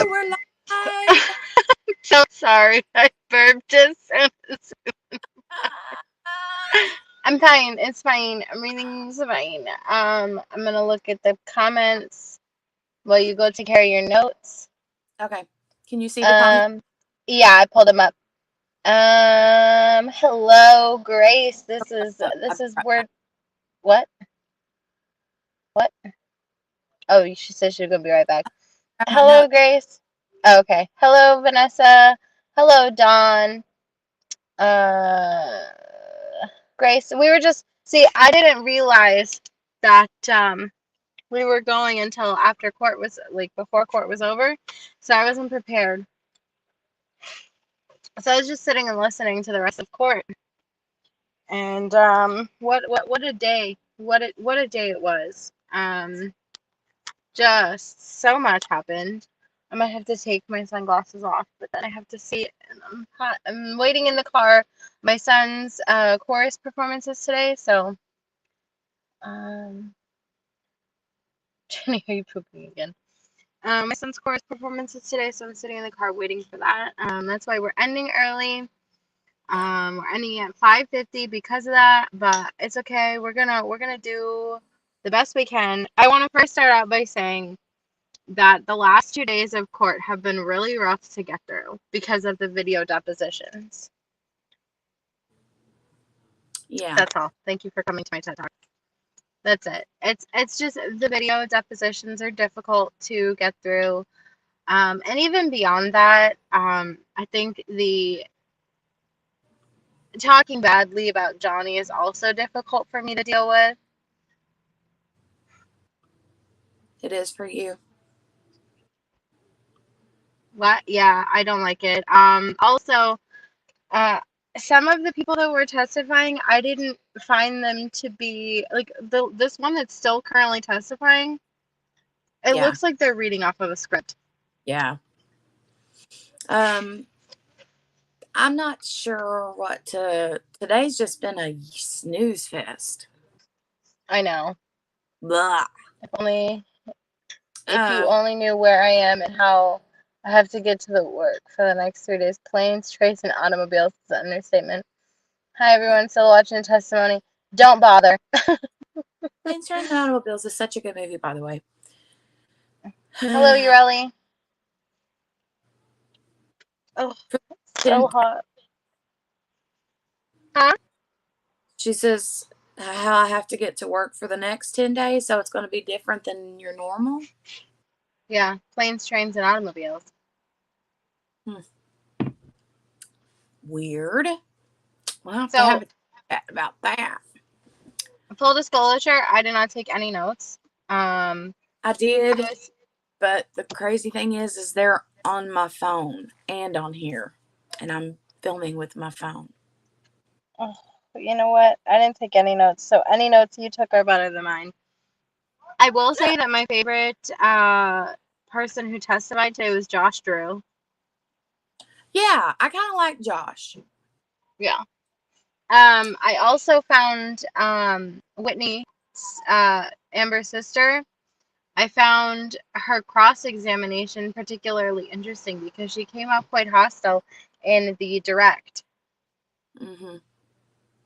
Hi, we're live. So sorry, I burped just. I'm fine. It's fine. Everything's fine. I'm gonna look at the comments while you go take care of your notes. Okay. Can you see the comment? Um, yeah, I pulled them up. Hello, Grace. This is I'll this be is right where back. what? What? Oh, she said she's gonna be right back. Grab my Hello, note. Grace. Okay. Hello, Vanessa. Hello, Dawn. Uh, Grace. We were just see. I didn't realize that we were going until after court was like before court was over, so I wasn't prepared. So I was just sitting and listening to the rest of court. And what a day. What a day it was. Just so much happened. I might have to take my sunglasses off, but then I have to see it, and I'm hot. I'm waiting in the car. My son's chorus performances today, so um trying to hear you pooping again. My son's chorus performances today, so I'm sitting in the car waiting for that. That's why we're ending early. We're ending at 5:50 because of that, but it's okay. We're gonna do the best we can. I want to first start out by saying that the last 2 days of court have been really rough to get through because of the video depositions. Yeah. That's all. Thank you for coming to my TED Talk. That's it. It's just the video depositions are difficult to get through. And even beyond that, I think the talking badly about Johnny is also difficult for me to deal with. It is for you. What? Yeah, I don't like it. Also, uh, some of the people that were testifying, I didn't find them to be like this one that's still currently testifying. It Yeah. looks like they're reading off of a script. Yeah. Um, I'm not sure what to. Today's just been a snooze fest. I know. Blah. If only if you Um, only knew where I am and how I have to get to the work for the next 3 days. Planes, trains, and automobiles is an understatement. Hi everyone, still watching the testimony. Don't bother. Planes, Trains, and Automobiles is such a good movie, by the way. Hello, Ureli. Oh, so Then hot. Huh? she says how I have to get to work for the next 10 days, so it's going to be different than your normal. Yeah, planes, trains, and automobiles. Hmm. Weird. We'll have to have So, a chat about that. full disclosure, I did not take any notes. Um, I I did, was, but the crazy thing is they're on my phone and on here, and I'm filming with my phone. oh, you know what? I didn't take any notes, so any notes you took are better than mine. I will say that my favorite person who testified today was Josh Drew. Yeah, I kind of like Josh. Yeah. I also found Whitney, Amber's sister. I found her cross-examination particularly interesting because she came out quite hostile in the direct. Hmm.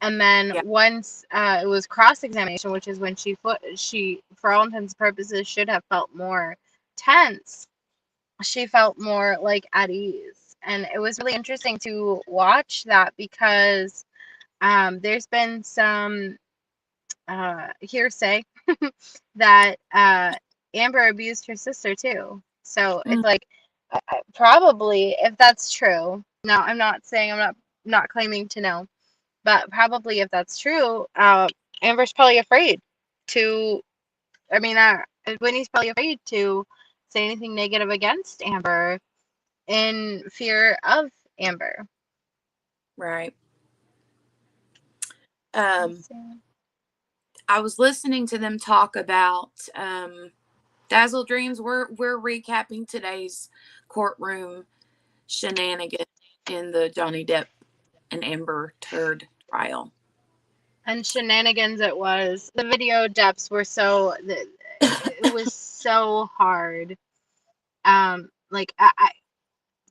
And then Yeah, once it was cross-examination, which is when she, for all intents and purposes, should have felt more tense. She felt more like at ease. And it was really interesting to watch that because there's been some hearsay that Amber abused her sister too. So mm, it's like probably if that's true. Now I'm not claiming to know, but probably if that's true, Amber's probably afraid to. I mean, Whitney's probably afraid to say anything negative against Amber in fear of Amber. right. Let's Um, see. I was listening to them talk about Dazzle Dreams. We're recapping today's courtroom shenanigans in the Johnny Depp and Amber Turd trial. And shenanigans it was. The video depths were it was so hard. like I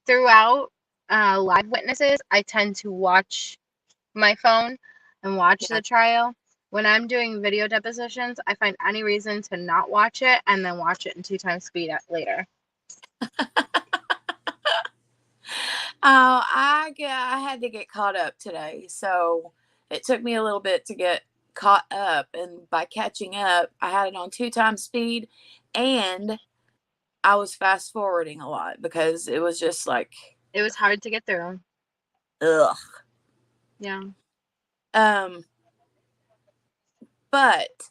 throughout live witnesses, I tend to watch my phone and watch Yeah. the trial. When I'm doing video depositions, I find any reason to not watch it and then watch it in 2 times speed later. I had to get caught up today, so it took me a little bit to get caught up, and by catching up, I had it on 2 times speed, and I was fast forwarding a lot because it was just like, It was hard to get through. ugh. Yeah. But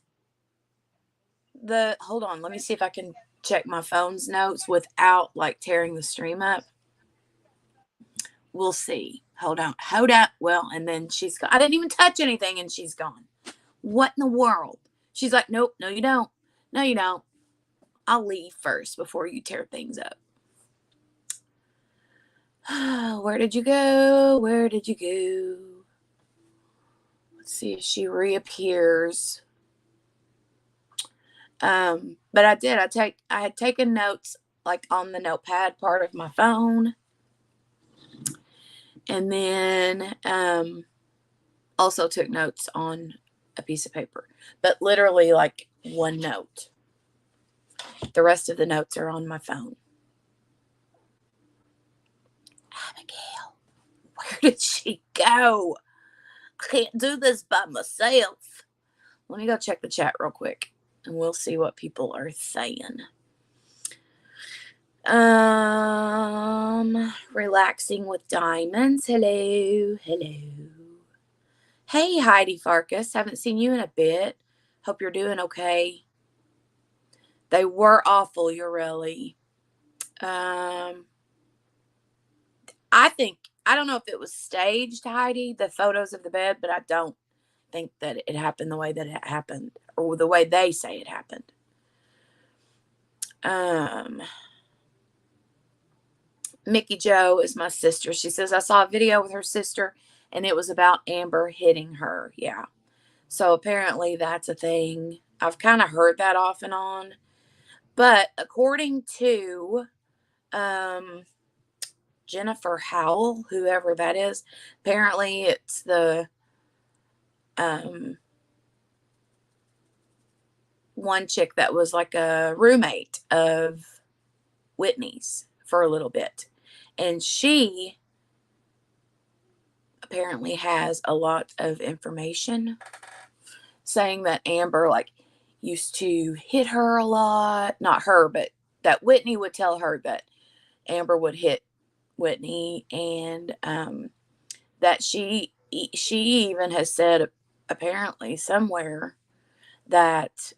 hold on, let me see if I can check my phone's notes without like tearing the stream up. We'll see. Hold on. Well, and then she's gone. I didn't even touch anything and she's gone. What in the world? She's like, nope, no, you don't. No, you don't. I'll leave first before you tear things up. Where did you go? Where did you go? Let's see if she reappears. But I did. I had taken notes like on the notepad part of my phone. And then also took notes on a piece of paper. But literally like one note. The rest of the notes are on my phone. Abigail, where did she go? I can't do this by myself. Let me go check the chat real quick and we'll see what people are saying. Relaxing with diamonds. Hello. Hey, Heidi Farkas. Haven't seen you in a bit. Hope you're doing okay. They were awful, Ureli. I don't know if it was staged, Heidi, the photos of the bed, but I don't think that it happened the way that it happened, or the way they say it happened. Mickey Jo is my sister. She says, I saw a video with her sister and it was about Amber hitting her. Yeah. So apparently that's a thing. I've kind of heard that off and on. But according to Jennifer Howell, whoever that is, apparently it's the one chick that was like a roommate of Whitney's for a little bit. And she apparently has a lot of information saying that Amber like used to hit her a lot. Not her, but that Whitney would tell her that Amber would hit Whitney, and that she even has said apparently somewhere that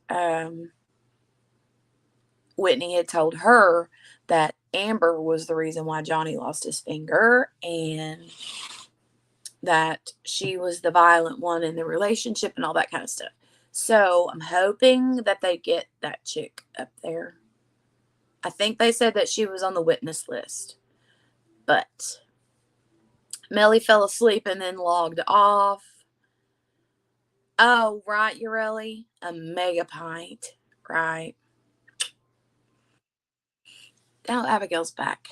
Whitney had told her that Amber was the reason why Johnny lost his finger, and that she was the violent one in the relationship and all that kind of stuff. So I'm hoping that they get that chick up there. I think they said that she was on the witness list, but Melly fell asleep and then logged off. Oh, right, Ureli. A mega pint. Right. Now Abigail's back.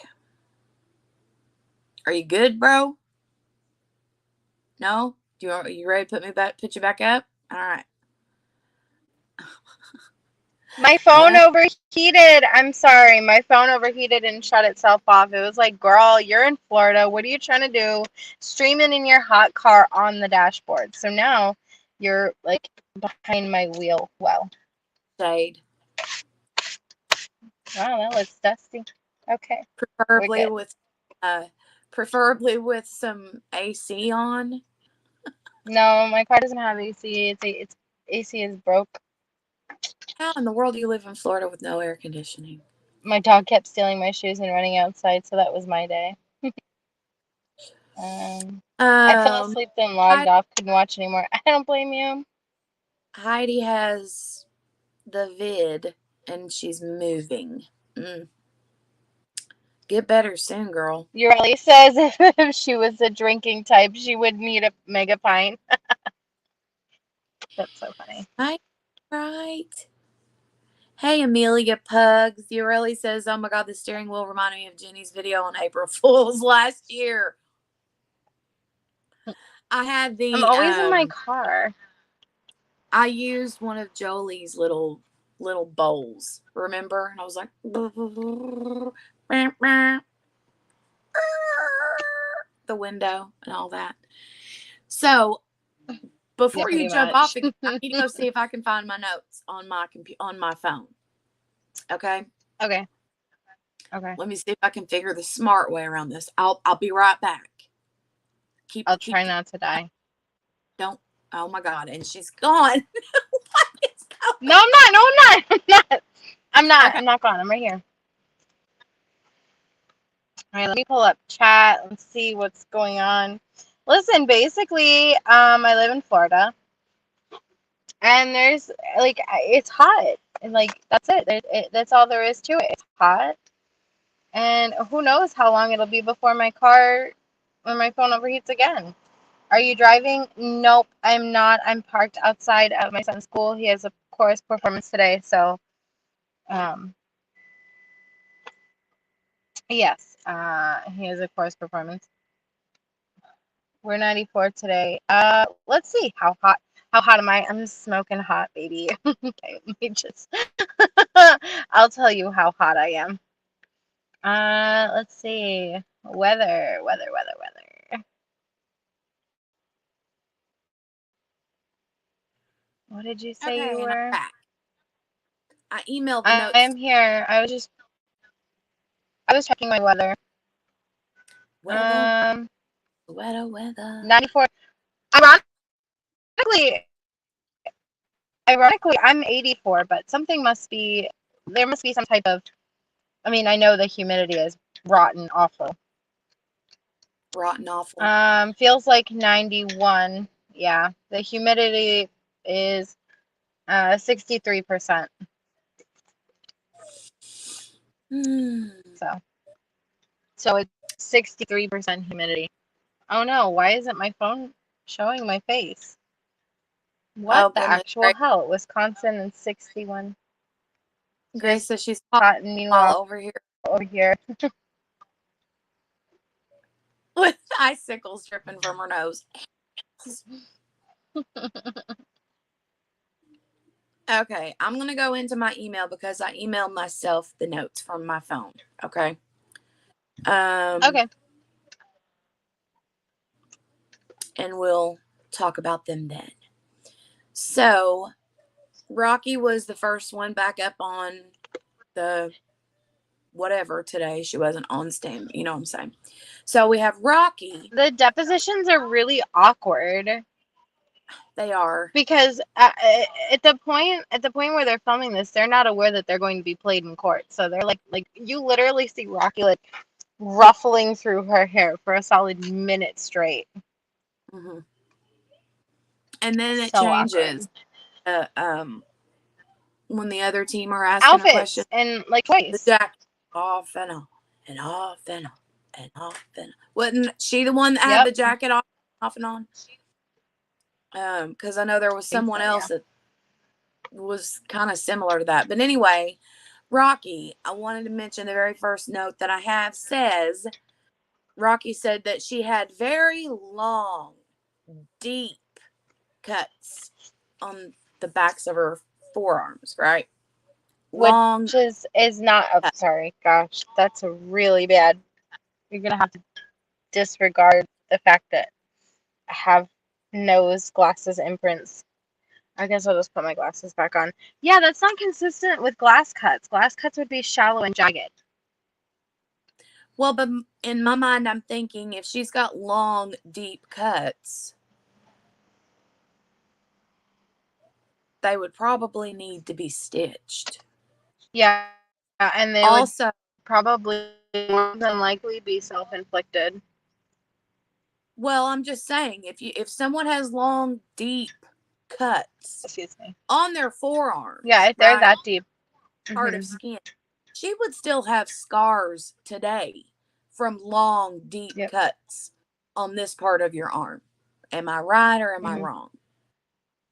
Are you good, bro? No? Are you ready to put you back up? All right. My phone overheated. I'm sorry. My phone overheated and shut itself off. It was like, girl, you're in Florida. What are you trying to do? Streaming in your hot car on the dashboard. So now you're like behind my wheel well. Shade. Wow, that looks dusty. Okay. Preferably with some AC on. No, my car doesn't have AC. It's AC is broke. How in the world do you live in Florida with no air conditioning? My dog kept stealing my shoes and running outside, so that was my day. I fell asleep then logged off, couldn't watch anymore. I don't blame you. Heidi has the vid and she's moving. Get better soon, girl. Ureli says if she was a drinking type, she would need a mega pint. That's so funny. Right. Hey, Amelia Pugs. Ureli says, oh my God, the steering wheel reminded me of Jenny's video on April Fool's last year. I had I'm the, always in my car. I used one of Jolie's little bowls, remember? And I was like, the window and all that. So before Yeah, you pretty jump much. off again, I need to go see if I can find my notes on my on my phone. Okay. Okay. Okay. Let me see if I can figure the smart way around this. I'll be right back. I'll Keep try not to die. don't. Oh my God! And she's gone. What is going? No, I'm not. No, I'm not. I'm not. I'm not. Okay. I'm not gone. I'm right here. All right, let me pull up chat and see what's going on. Listen, basically, I live in Florida, and there's like it's hot, and like that's it. That's all there is to it. It's hot, and who knows how long it'll be before my car or my phone overheats again. Are you driving? Nope, I'm not. I'm parked outside of my son's school. He has a chorus performance today, so um, yes, he has a chorus performance. We're 94 today. Let's see how hot am I? I'm smoking hot, baby. Okay, let me just I'll tell you how hot I am. Let's see. Weather. What did you say you Okay, and I'm were? back. I emailed the I notes. am here. I was checking my weather. Weather, Um, weather. 94. Ironically, ironically, I'm 84, but something must be there must be some type of I mean, I know the humidity is rotten awful. Rotten awful. Feels like 91. Yeah, the humidity is 63%. So, so it's 63% humidity. Oh no, why isn't my phone showing my face? What Oh the goodness. actual hell? Wisconsin and 61. Grace Just says she's hot and all meanwhile over here over here. with icicles dripping from her nose. Okay, I'm gonna go into my email because I emailed myself the notes from my phone. Okay. Okay. And we'll talk about them then. So Rocky was the first one back up on the whatever today. She wasn't on stand, you know what I'm saying? So we have Rocky. The depositions are really awkward. They are. Because at the point where they're filming this, they're not aware that they're going to be played in court. So they're like you literally see Rocky like ruffling through her hair for a solid minute straight. Mm-hmm. And then it So awkward. changes. When the other team are asking a question, Outfits and like the twice. jacket off and on and off and on and off and on. Wasn't she the one that had Yep. the jacket off and on? Because I know there was I think someone so, else yeah. that was kind of similar to that. But anyway, Rocky, I wanted to mention the very first note that I have says Rocky said that she had very long, deep cuts on the backs of her forearms, right? Which Long is not. Oh, cuts. sorry, gosh, that's a really bad. You're gonna have to disregard the fact that I have nose glasses imprints. I guess I'll just put my glasses back on. Yeah, that's not consistent with glass cuts. Glass cuts would be shallow and jagged. Well, but in my mind, I'm thinking if she's got long, deep cuts, they would probably need to be stitched. Yeah, and they would Also, probably more than likely be self-inflicted. well, I'm just saying if someone has long, deep cuts Excuse me. on their Yeah, forearms, if they're right, that deep. part of Hmm. skin, she would still have scars today from long, deep Yep. cuts on this part of your arm. Am I right or am I Hmm. wrong?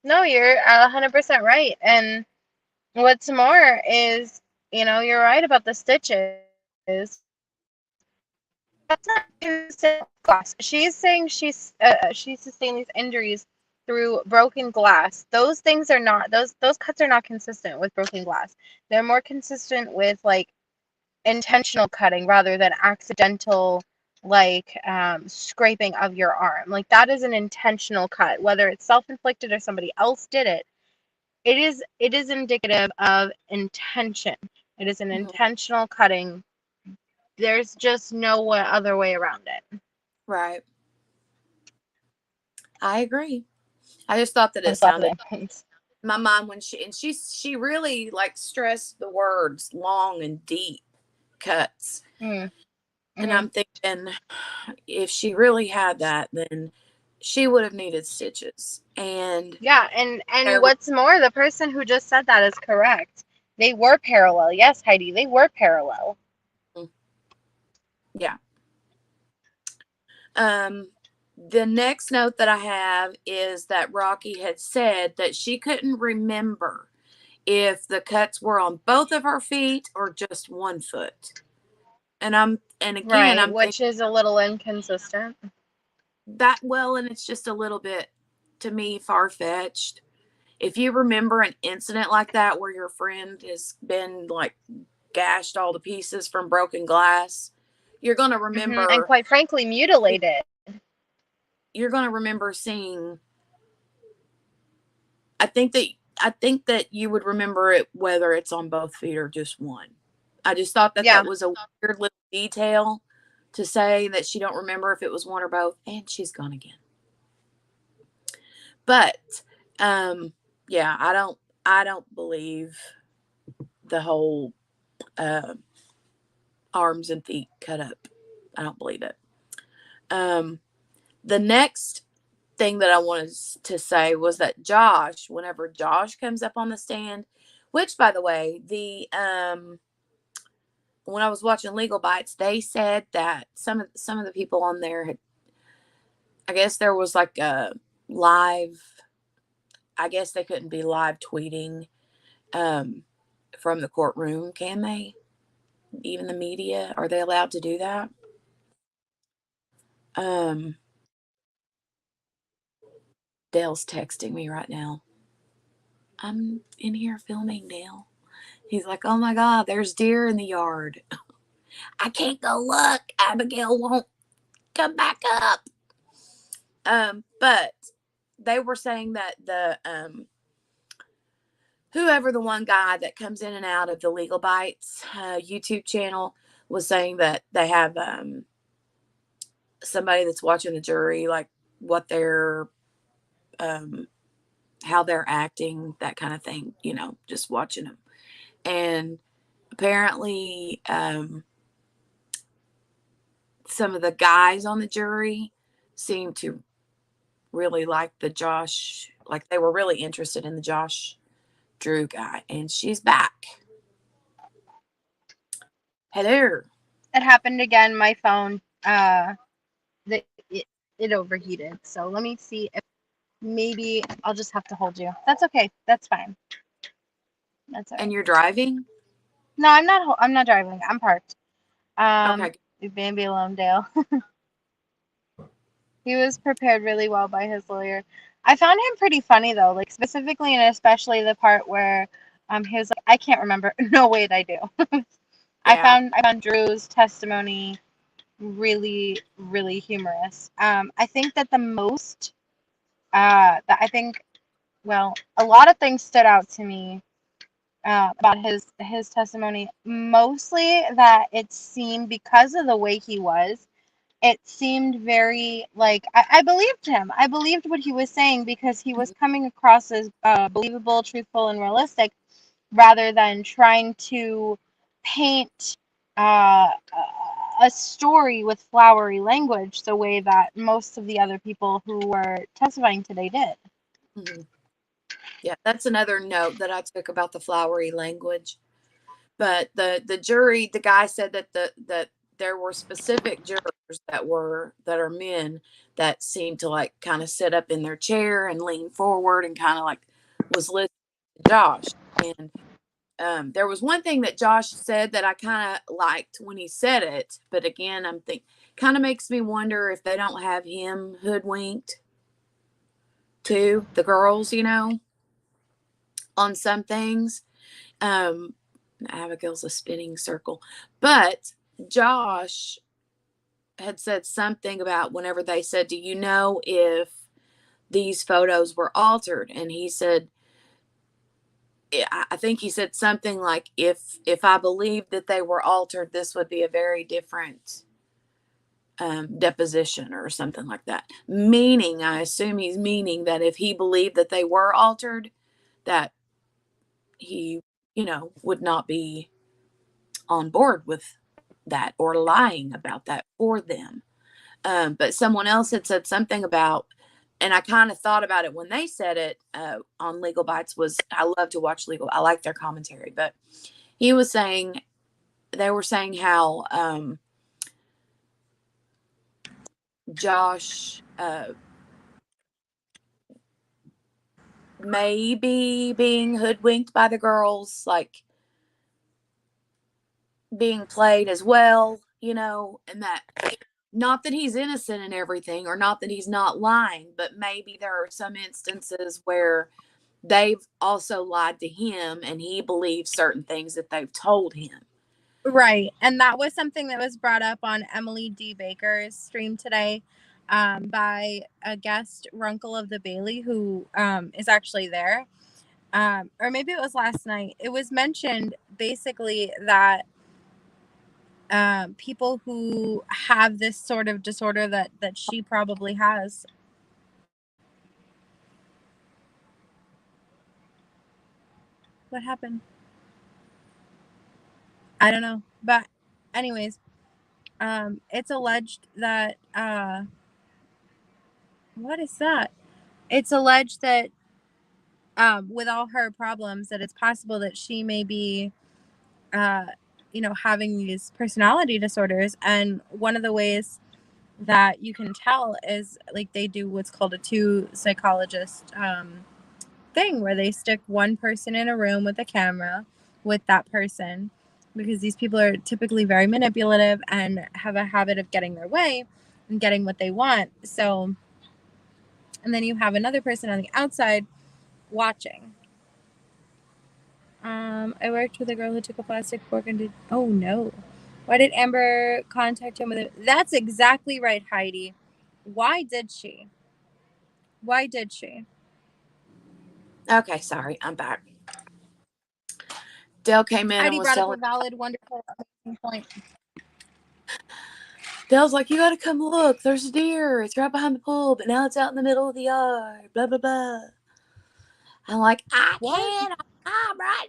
No, you're 100% right. And What's more is, you're right about the stitches. That's not due to glass. She's saying she sustained these injuries through broken glass. Those things are not those cuts are not consistent with broken glass. They're more consistent with like intentional cutting rather than accidental like scraping of your arm. Like that is an intentional cut, whether it's self-inflicted or somebody else did it. It is indicative of intention. It is an Mhm. intentional cutting. There's just no other way around it. Right. I agree. I just thought that it I'm glad sounded today. Thanks. my mom when she really like stressed the words long and deep cuts. Mm, And hmm. I'm thinking if she really had that, then she would have needed stitches. And Yeah, and there was, what's more, the person who just said that is correct. They were parallel. Yes, Heidi, they were parallel. yeah. Um, the next note that I have is that Rocky had said that she couldn't remember if the cuts were on both of her feet or just one foot. And again Right, I'm thinking which is a little inconsistent. that well, and it's just a little bit to me far fetched. If you remember an incident like that where your friend has been like gashed all to pieces from broken glass, you're gonna And remember quite frankly, mutilated. you're gonna remember seeing I think that I think that you would remember it whether it's on both feet or just one. I just thought that Yeah. that was a weird little detail to say that she don't remember if it was one or both, and she's gone again. But yeah, I don't believe the whole uh, arms and feet cut up. I don't believe it. Um, the next thing that I wanted to say was that Josh, whenever Josh comes up on the stand, which by the way, the when I was watching Legal Bites, they said that some of the people on there had, I guess there was like a live, I guess they couldn't be live tweeting um, from the courtroom, can they? Even the media, are they allowed to do that? Um, Dale's texting me right now. I'm in here filming, Dale. He's like, oh my God, there's deer in the yard. I can't go look. Abigail won't come back up. But they were saying that the whoever the one guy that comes in and out of the Legal Bites YouTube channel was saying that they have somebody that's watching the jury, like what they're um, how they're acting, that kind of thing, just watching them. And apparently, some of the guys on the jury seemed to really like the Josh, like they were really interested in the Josh Drew guy. And she's back. Hello. It happened again. My phone, it overheated. So let me see if maybe I'll just have to hold you. That's okay. That's fine. That's all And right. you're driving? No, I'm not. I'm not driving. I'm parked. Okay. Leave Bambi alone, Dale. He was prepared really well by his lawyer. I found him pretty funny though, like specifically and especially the part where he was like, I can't remember. No, wait, I do. Yeah. I found Drew's testimony really, really humorous. I think that the most that I think well, a lot of things stood out to me about his testimony. Mostly that it seemed because of the way he was, it seemed very like I believed him. I believed what he was saying because he was Mhm. coming across as believable, truthful, and realistic, rather than trying to paint uh, a story with flowery language the way that most of the other people who were testifying today did. Mhm. Yeah, that's another note that I took about the flowery language. But the jury, the guy said that there were specific jurors that are men that seemed to like kind of sit up in their chair and lean forward and kind of like was listening to Josh. And There was one thing that Josh said that I kind of liked when he said it, but again, kind of makes me wonder if they don't have him hoodwinked too, the girls, on some things. Abigail's a spinning circle, but Josh had said something about whenever they said, do you know if these photos were altered? And he said, I think he said something like, if I believed that they were altered, this would be a very different deposition or something like that. Meaning, I assume he's meaning that if he believed that they were altered, that he, would not be on board with that or lying about that for them. But someone else had said something about, and I kind of thought about it when they said it on Legal Bites, I love to watch legal. I like their commentary, but they were saying how Josh maybe being hoodwinked by the girls, like being played as well, and that not that he's innocent and everything, or not that he's not lying, but maybe there are some instances where they've also lied to him and he believes certain things that they've told him. Right. And that was something that was brought up on Emily D. Baker's stream today by a guest, Runkle of the Bailey, who is actually there. Or maybe it was last night. It was mentioned basically that people who have this sort of disorder that she probably has. What happened? I don't know. But anyways, it's alleged that what is that? It's alleged that with all her problems, that it's possible that she may be having these personality disorders. And one of the ways that you can tell is, like, they do what's called a two psychologist thing, where they stick one person in a room with a camera with that person, because these people are typically very manipulative and have a habit of getting their way and getting what they want. So, and then you have another person on the outside watching. I worked with a girl who took a plastic fork and did. Oh no. Why did Amber contact him with it? That's exactly right, Heidi. Why did she? Why did she? Okay, sorry, I'm back. Dale came in Heidi and was brought up telling a valid, wonderful point. Dale's like, you gotta come look. There's a deer. It's right behind the pool, but now it's out in the middle of the yard. Blah blah blah. I'm like, I can't. I'm right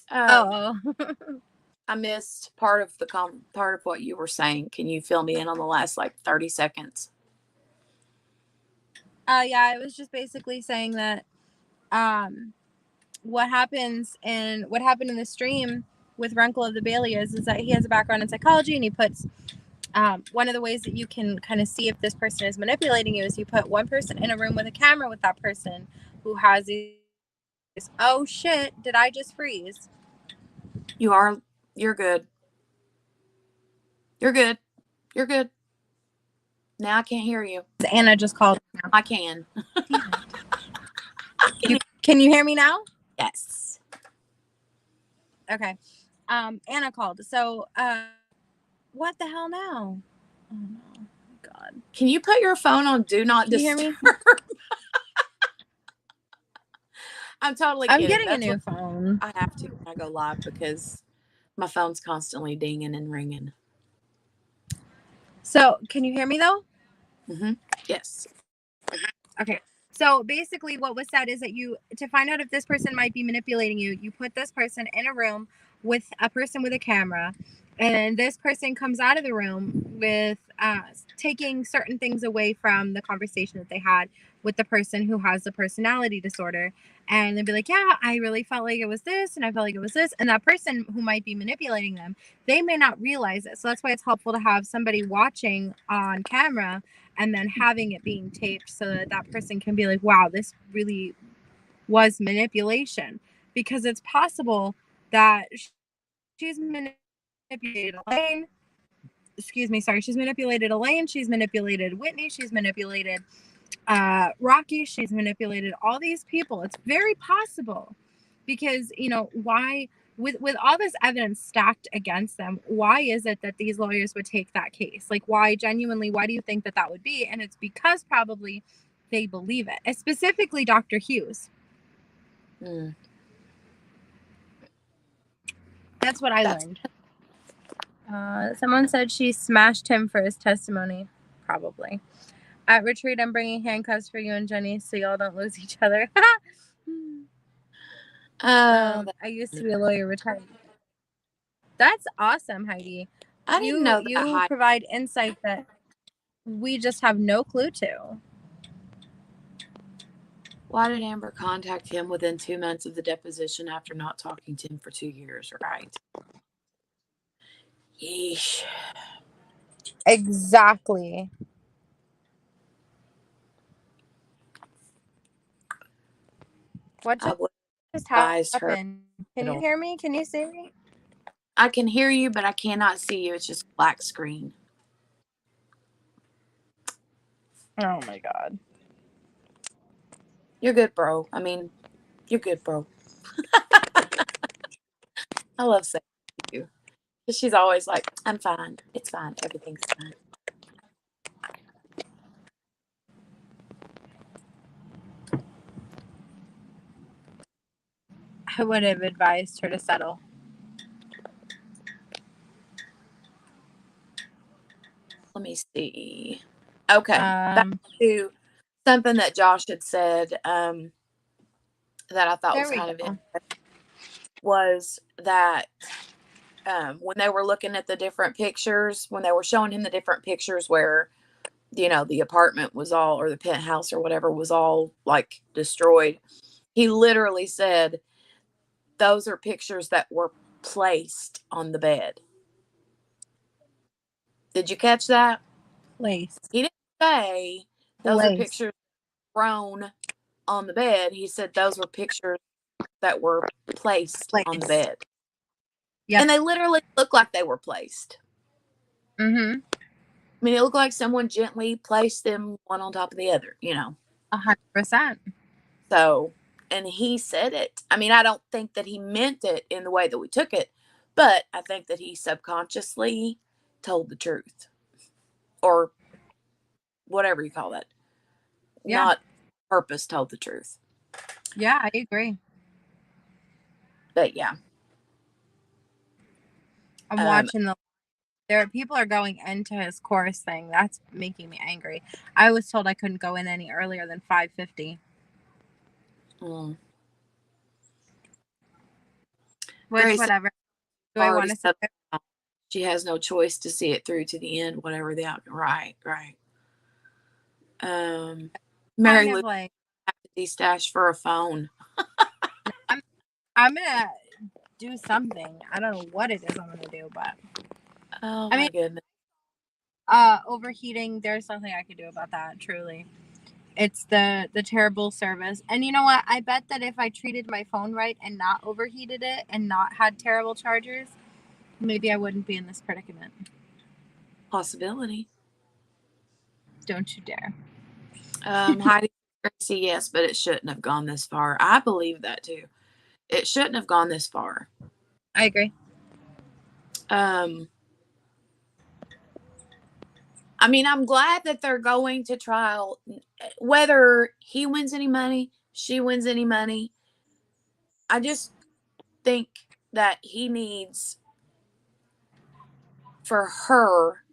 now. I missed part of part of what you were saying. Can you fill me in on the last 30 seconds? Yeah, I was just basically saying that what happened in the stream with Runkle of the Bailey is that he has a background in psychology, and he puts one of the ways that you can kind of see if this person is manipulating you is you put one person in a room with a camera with that person who has these. Oh shit, did I just freeze? You're good. You're good. You're good. Now I can't hear you. Anna just called. I can. Can you hear me now? Yes. Okay. Anna called. So, what the hell now? Oh no, God. Can you put your phone on do not disturb? You hear me? I'm getting a new phone. I have to when I go live because my phone's constantly dinging and ringing. So, can you hear me though? Mm-hmm. Yes. Okay. So basically what was said is that to find out if this person might be manipulating you, you put this person in a room with a person with a camera, and this person comes out of the room with taking certain things away from the conversation that they had with the person who has the personality disorder. And they'd be like, yeah, I really felt like it was this, and I felt like it was this. And that person who might be manipulating them, they may not realize it. So that's why it's helpful to have somebody watching on camera and then having it being taped so that person can be like, wow, this really was manipulation. because it's possible that she's manipulated Elaine. Excuse me, sorry. She's manipulated Elaine. She's manipulated Whitney. She's manipulated Rocky. She's manipulated all these people. It's very possible because, you know, why, with all this evidence stacked against them, why is it that these lawyers would take that case? Like, why genuinely, why do you think that that would be? And it's because probably they believe it, and specifically Dr. Hughes. That's what I learned. Someone said she smashed him for his testimony. Probably. At retreat, I'm bringing handcuffs for you and Jenny so y'all don't lose each other. I used to be a lawyer, retired. That's awesome, Heidi. I didn't know that. You provide insight that we just have no clue to. Why did Amber contact him within 2 months of the deposition after not talking to him for 2 years? Right. Yeesh. Exactly. What just happened? Can you hear me? Can you see me? I can hear you, but I cannot see you. It's just black screen. Oh my God. You're good, bro. I mean, you're good, bro. I love saying you. She's always like, I'm fine. It's fine. Everything's fine. I would have advised her to settle. Let me see. Okay. Back to something that Josh had said that I thought was kind of interesting was that when they were looking at the different pictures, when they were showing him the different pictures where, you know, the apartment was all, or the penthouse or whatever was all like destroyed, he literally said, those are pictures that were placed on the bed. Did you catch that? Placed. He didn't say those are pictures thrown on the bed. He said those were pictures that were placed on the bed. Yep. And they literally look like they were placed. Mm-hmm. I mean, it looked like someone gently placed them one on top of the other, you know. 100%. So, and he said it. I mean, I don't think that he meant it in the way that we took it, but I think that he subconsciously told the truth. Or whatever you call it. Yeah. Not purpose told the truth. Yeah, I agree. But yeah. I'm watching people are going into his course thing. That's making me angry. I was told I couldn't go in any earlier than 5:50. Which, Grace, whatever. Do I want to say it? She has no choice to see it through to the end, whatever the outcome. Right. Mary Lou have to de-stash for a phone. I'm gonna do something. I don't know what it is I'm gonna do, but my goodness. Overheating, there's something I could do about that, truly. It's the terrible service. And you know what? I bet that if I treated my phone right and not overheated it and not had terrible chargers, maybe I wouldn't be in this predicament. Possibility. Don't you dare. Heidi, Gracie, yes, but it shouldn't have gone this far. I believe that too. It shouldn't have gone this far. I agree. I mean, I'm glad that they're going to trial. Whether he wins any money, she wins any money, I just think that he needs for her,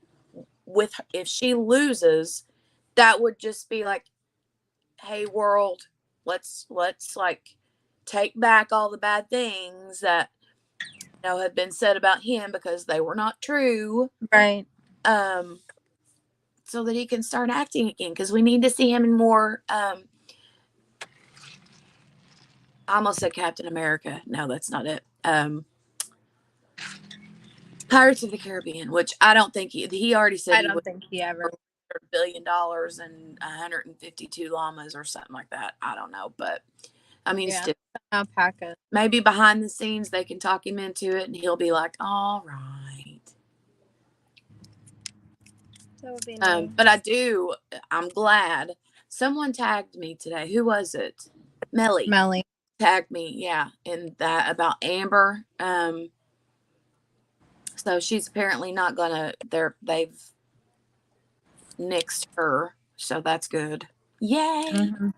if she loses, that would just be like, hey world, let's like take back all the bad things that, you know, have been said about him because they were not true. Right. So that he can start acting again, because we need to see him in more I almost said Captain America. No, that's not it. Pirates of the Caribbean, which I don't think he already said I don't think he ever $1 billion and 152 llamas or something like that. I don't know, but I mean, Yeah. still, Alpaca. maybe behind the scenes they can talk him into it, and he'll be like, "All right." That would be nice. But I'm glad someone tagged me today. Who was it? Melly. Tagged me, yeah, in that about Amber. So she's apparently not gonna. They've nixed her, so that's good. Yay! Mm-hmm. Um,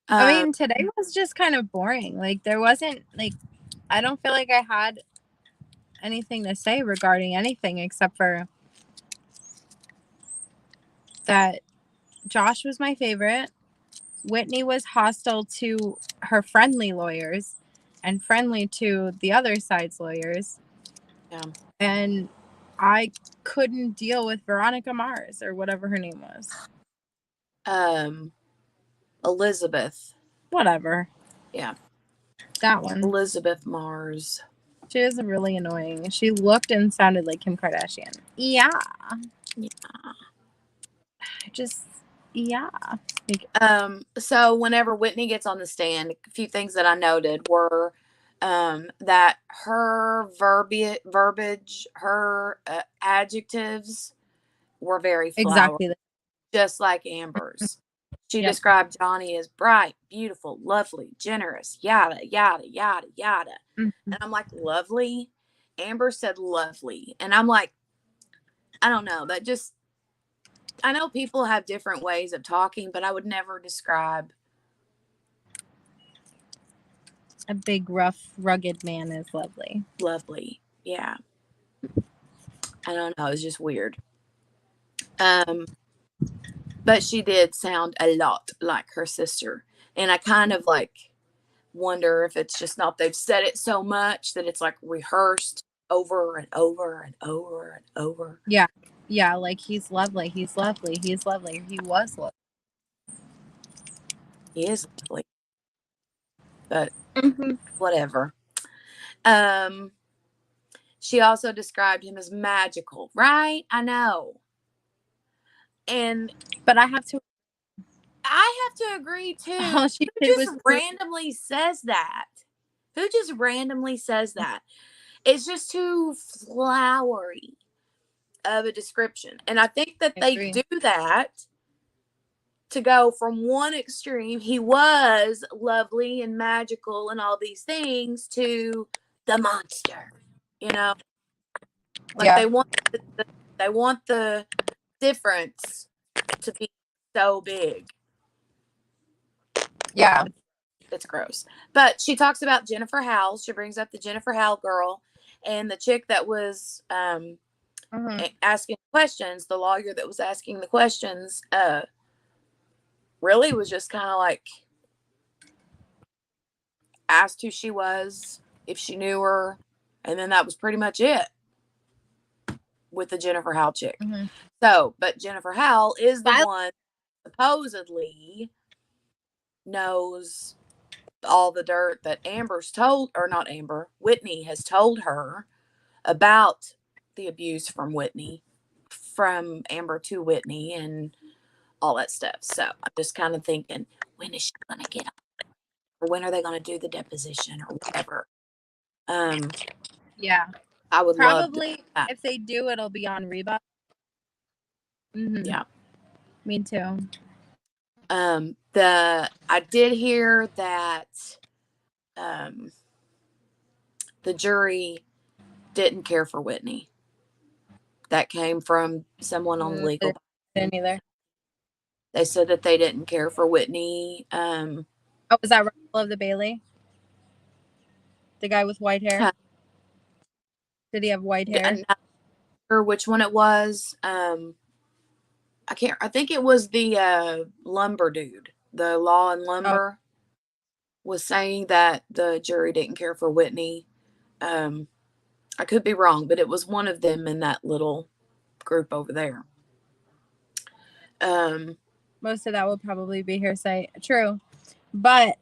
I mean, today was just kind of boring. Like, there wasn't, like, I don't feel like I had anything to say regarding anything except for that Josh was my favorite. Whitney was hostile to her friendly lawyers and friendly to the other side's lawyers. yeah. And I couldn't deal with Veronica Marz or whatever her name was. Elizabeth. Whatever. Yeah. That one. Elizabeth Marz. She was really annoying. She looked and sounded like Kim Kardashian. Yeah. Just, yeah. So whenever Whitney gets on the stand, a few things that I noted were that her verbiage, her adjectives were very flowery, Exactly. just like Amber's. She Yep. described Johnny as bright, beautiful, lovely, generous, yada, yada, yada, yada. Mm-hmm. And I'm like, lovely? Amber said lovely. And I'm like, I don't know. That just, I know people have different ways of talking, but I would never describe A big, rough, rugged man is lovely. lovely. Yeah. I don't know. It's just weird. But she did sound a lot like her sister. And I kind of like wonder if it's just not they've said it so much that it's like rehearsed over and over and over and over. Yeah. Yeah, like he's lovely. He's lovely. He's lovely. He was lovely. He is lovely. But Mm-hmm. whatever. She also described him as magical, right? I know. But I have to agree too. all she Who did just was randomly says that? Who just randomly says that? It's just too flowery of a description. And I think that they do that to go from one extreme, he was lovely and magical and all these things, to the monster. You know, like Yeah. they want the difference to be so big. Yeah. It's gross. But she talks about Jennifer Howell. She brings up the Jennifer Howell girl and the chick that was asking questions, the lawyer that was asking the questions, really was just kind of like asked who she was, if she knew her, and then that was pretty much it with the Jennifer Howell chick. Mm-hmm. So, but Jennifer Howell is the one supposedly knows all the dirt that Whitney has told her about the abuse from Amber to Whitney and all that stuff. So I'm just kind of thinking, when is she going to get on? Or when are they going to do the deposition or whatever? Yeah. I would probably love if they do, it'll be on Reba. Mm-hmm. Yeah. Me too. I did hear that the jury didn't care for Whitney. That came from someone on the legal. Didn't either. They said that they didn't care for Whitney. Was that Russell of the Bailey? The guy with white hair? Did he have white hair? I'm not sure which one it was. I think it was the lumber dude. The Law and Lumber was saying that the jury didn't care for Whitney. I could be wrong, but it was one of them in that little group over there. Most of that will probably be hearsay. True. But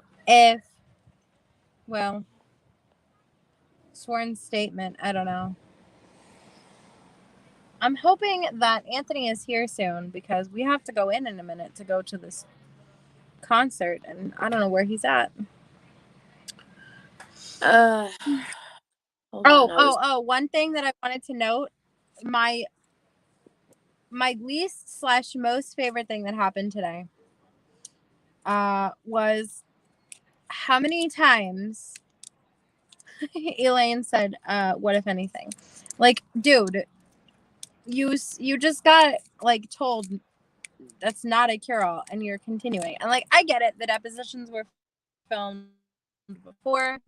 sworn statement, I don't know. I'm hoping that Anthony is here soon because we have to go in a minute to go to this concert, and I don't know where he's at. Hold on. One thing that I wanted to note, my least / most favorite thing that happened today was how many times Elaine said, what if anything? Like, dude, you just got like told that's not a cure-all and you're continuing. And like, I get it, the depositions were filmed before.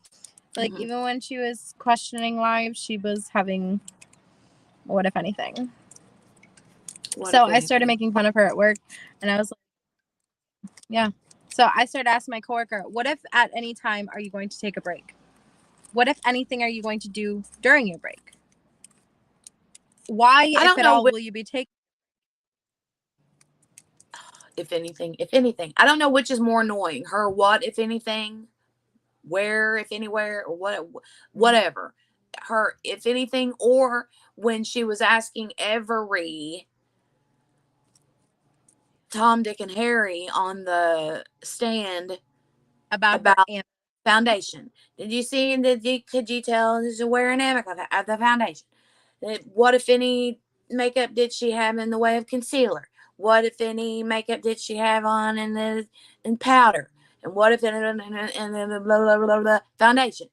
Like, even when she was questioning live, she was having what if anything. I started making fun of her at work, and I was like, yeah. So I started asking my coworker, what if at any time are you going to take a break? What if anything are you going to do during your break? Why, if at all, will you be taking? If anything. I don't know which is more annoying. Her what, if anything, where, if anywhere, or whatever. Her, if anything, or when she was asking every Tom, Dick, and Harry on the stand About foundation. Did you see? Could you tell she's wearing of the foundation? What, if any, makeup did she have in the way of concealer? What, if any, makeup did she have on in powder? And what if and then blah blah blah blah foundation?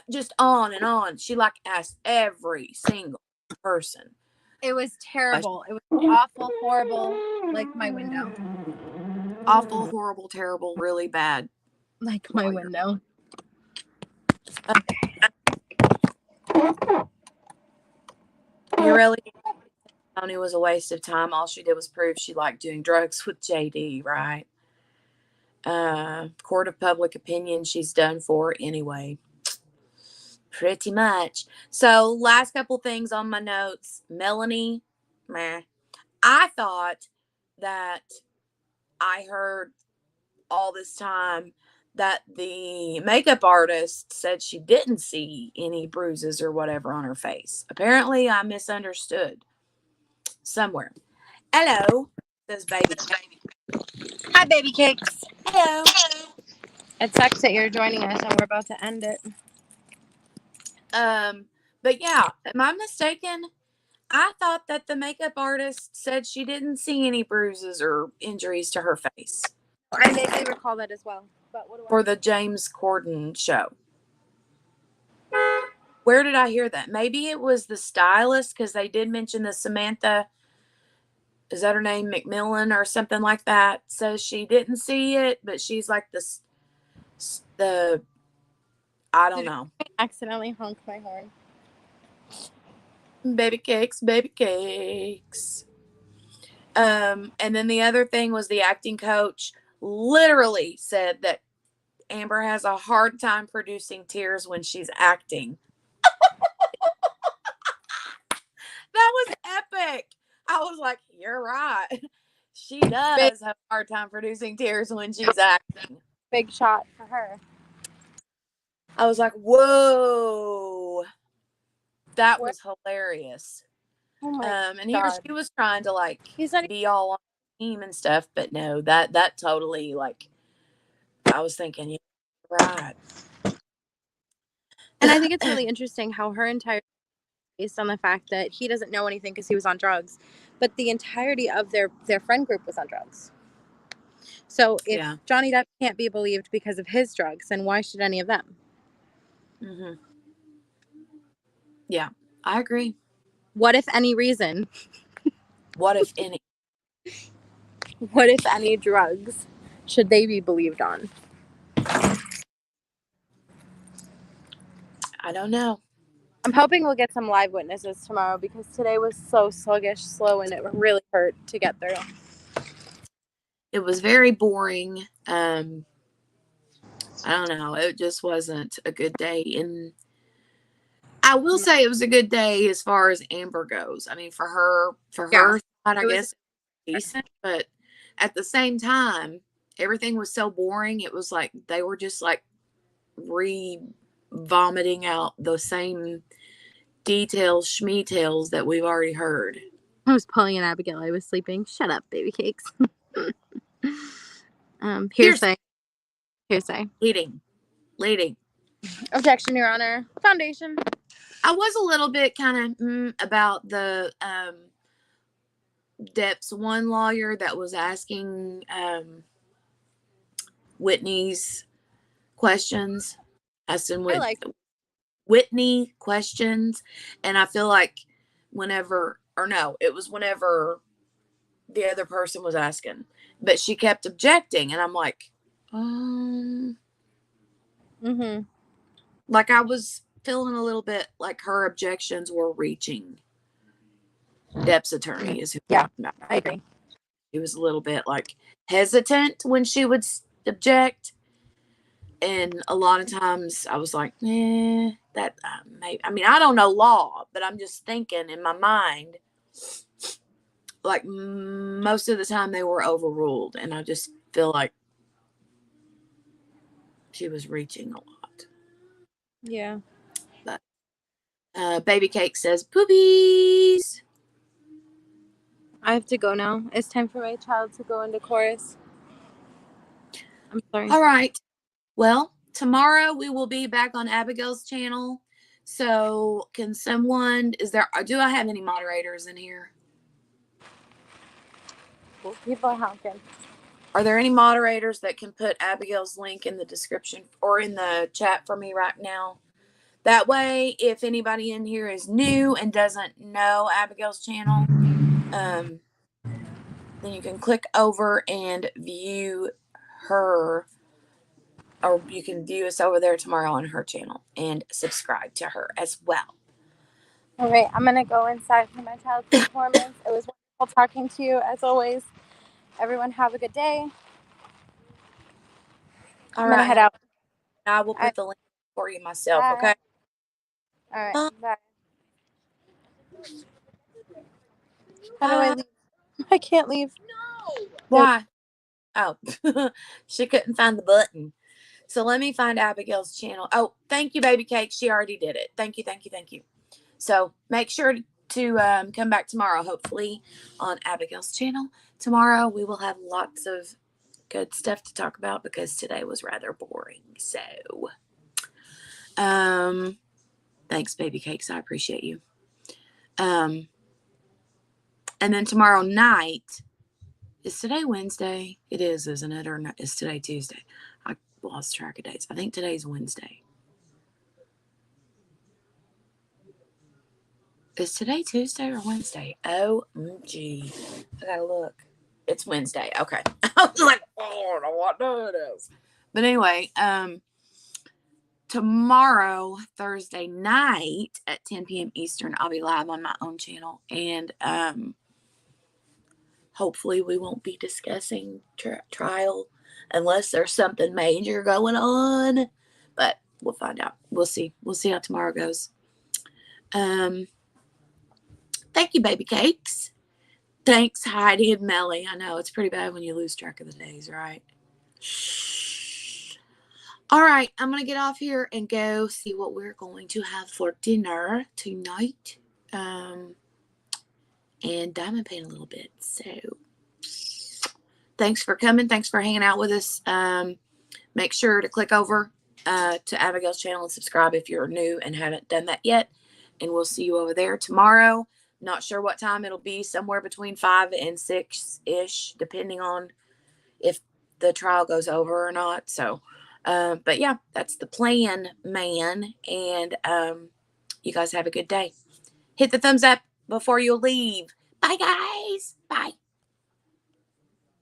Just on and on. She like asked every single person. It was terrible. It was awful, horrible. Like my window. Awful, horrible, terrible, really bad. Like my window. You really Tony was a waste of time. All she did was prove she liked doing drugs with JD, right? Court of public opinion, she's done for anyway. Pretty much. So, last couple things on my notes. Melanie, meh. I thought that I heard all this time that the makeup artist said she didn't see any bruises or whatever on her face. Apparently, I misunderstood somewhere. Hello, says baby. Hi, baby cakes. Hello. It sucks that you're joining us and we're about to end it. But yeah, am I mistaken? I thought that the makeup artist said she didn't see any bruises or injuries to her face. I vaguely recall that as well. But what do For the James Corden show. Where did I hear that? Maybe it was the stylist, because they did mention the Samantha, is that her name, McMillan or something like that, says she didn't see it, but she's like the I don't know. I accidentally honked my horn. Baby cakes, baby cakes. And then the other thing was the acting coach literally said that Amber has a hard time producing tears when she's acting. That was epic. I was like, you're right. She does have a hard time producing tears when she's acting. Big shot for her. I was like, whoa. That was hilarious. Oh my and here she was trying to like be all on the team and stuff, but no, that totally, like, I was thinking, yeah, right. And I think it's really interesting how her entire based on the fact that he doesn't know anything because he was on drugs, but the entirety of their friend group was on drugs. So if Johnny Depp can't be believed because of his drugs, then why should any of them? Mm-hmm. Yeah, I agree. What if any reason? What if any? What if any drugs should they be believed on? I don't know. I'm hoping we'll get some live witnesses tomorrow because today was so sluggish, slow, and it really hurt to get through. It was very boring. I don't know. It just wasn't a good day. And I will say it was a good day as far as Amber goes. I mean, for her side, I guess decent. But at the same time, everything was so boring. It was like they were just like vomiting out the same details, schmeetails that we've already heard. I was pulling an Abigail. I was sleeping. Shut up, baby cakes. Hearsay. Leading. Objection, Your Honor. Foundation. I was a little bit kind of about the Depp's one lawyer that was asking Whitney's questions, asking Whitney questions, and I feel like whenever the other person was asking, but she kept objecting, and I'm like, like I was feeling a little bit like her objections were reaching Depp's attorney. Is who I agree. He was a little bit like hesitant when she would object, and a lot of times I was like, that maybe. I mean, I don't know law, but I'm just thinking in my mind, like most of the time they were overruled, and I just feel like she was reaching a lot. Yeah. But Baby Cake says boobies. I have to go now. It's time for my child to go into chorus. I'm sorry. All right. Well, tomorrow we will be back on Abigail's channel. So do I have any moderators in here? Well, people are honking. Are there any moderators that can put Abigail's link in the description or in the chat for me right now? That way, if anybody in here is new and doesn't know Abigail's channel, then you can click over and view her, or you can view us over there tomorrow on her channel and subscribe to her as well. All right, I'm going to go inside for my child's performance. It was wonderful talking to you, as always. Everyone have a good day. I'm going to head out. I will put the link for you myself, okay? All right, bye. How do I leave? I can't leave. No. Why? Oh, she couldn't find the button. So let me find Abigail's channel. Oh, thank you, Baby Cake. She already did it. Thank you. So make sure to come back tomorrow, hopefully, on Abigail's channel. Tomorrow we will have lots of good stuff to talk about because today was rather boring. So, thanks, Baby Cakes. I appreciate you. And then tomorrow night, is today Wednesday? It is, isn't it? Or not? Is today Tuesday? I lost track of dates. I think today's Wednesday. Is today Tuesday or Wednesday? OMG. I gotta look. It's Wednesday. Okay. I was like, oh, I don't know what day it is. But anyway, tomorrow, Thursday night at 10 p.m. Eastern, I'll be live on my own channel. And hopefully we won't be discussing trial unless there's something major going on. But we'll find out. We'll see. We'll see how tomorrow goes. Thank you, Baby Cakes. Thanks, Heidi and Melly. I know it's pretty bad when you lose track of the days, right? All right, I'm going to get off here and go see what we're going to have for dinner tonight. And diamond paint a little bit. So, thanks for coming. Thanks for hanging out with us. Make sure to click over to Abigail's channel and subscribe if you're new and haven't done that yet. And we'll see you over there tomorrow. Not sure what time it'll be, somewhere between 5 and 6-ish, depending on if the trial goes over or not. So, but yeah, that's the plan, man. And you guys have a good day. Hit the thumbs up before you leave. Bye, guys. Bye.